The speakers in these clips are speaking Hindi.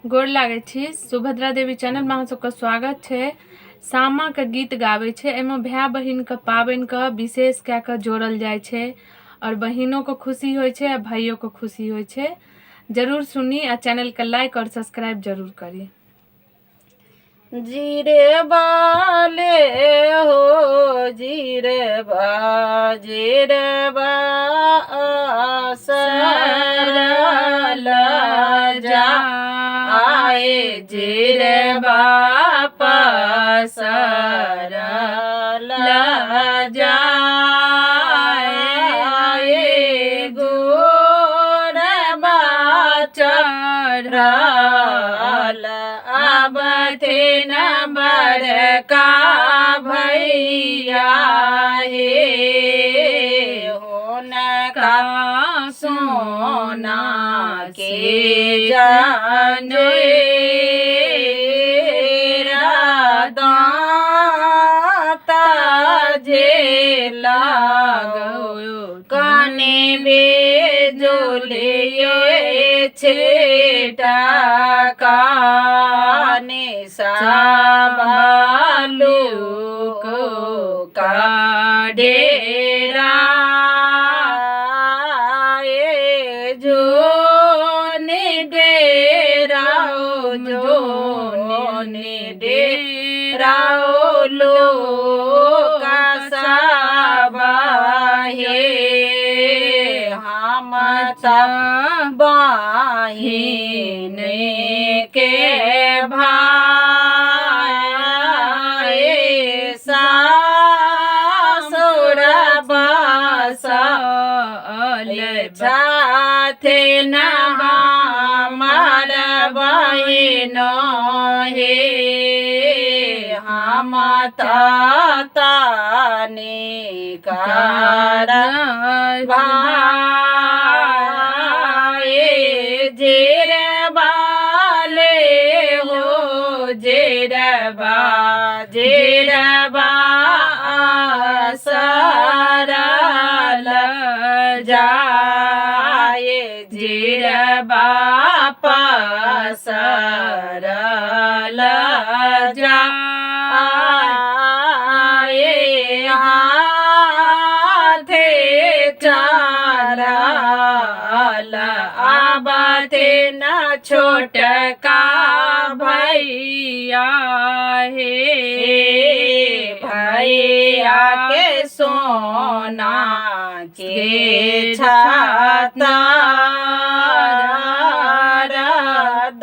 गोर लागे छी। सुभद्रा देवी चैनल में अहाँ सबके स्वागत है। सामा के गीत गावे छे, एमे भाई बहिन के पाबन के विशेष क्या के जोड़ल जाय छे और बहिनों को खुशी होय छे और भाइयों को खुशी होय छे। जरूर सुनी और चैनल के लाइक और सब्सक्राइब जरूर करिए। जीरे बाले हो जीरे बा सरल जा आए जीरे बापा सरल जा गोर चढ़ल अब थे नंबर का भैया हे होन का सोना के जाने दाता जे लागो काने बेजोले छेटा काने साबालू को का डेरा जो ने डेरा जो ने डेरा लो का साबाहे हम बहिन के भाई सासुर बसल छाथे न हमार बहिन हे हम ताने कर जेरबा सरल जाए जेरबा सरल जाए हाथे चरल आबते न छोट का भैया हे भैया के सोना के छाता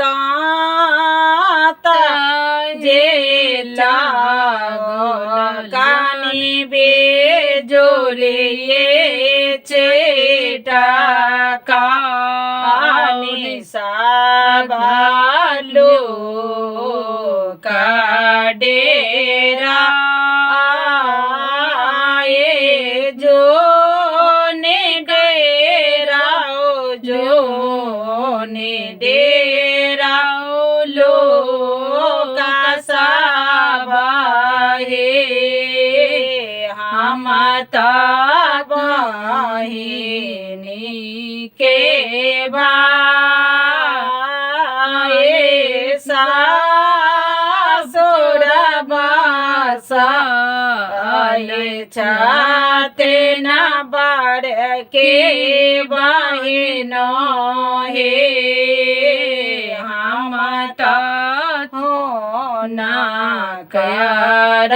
दाता जे लागो कानी बेजोले चेटा कानी साबालू का डेरा आए जो ने डेरा जो ने डेरा लो का साबाहे हम बहिनी के भाई सासुर बसल छाते न बड़ के बहिन हे हम हो ना कर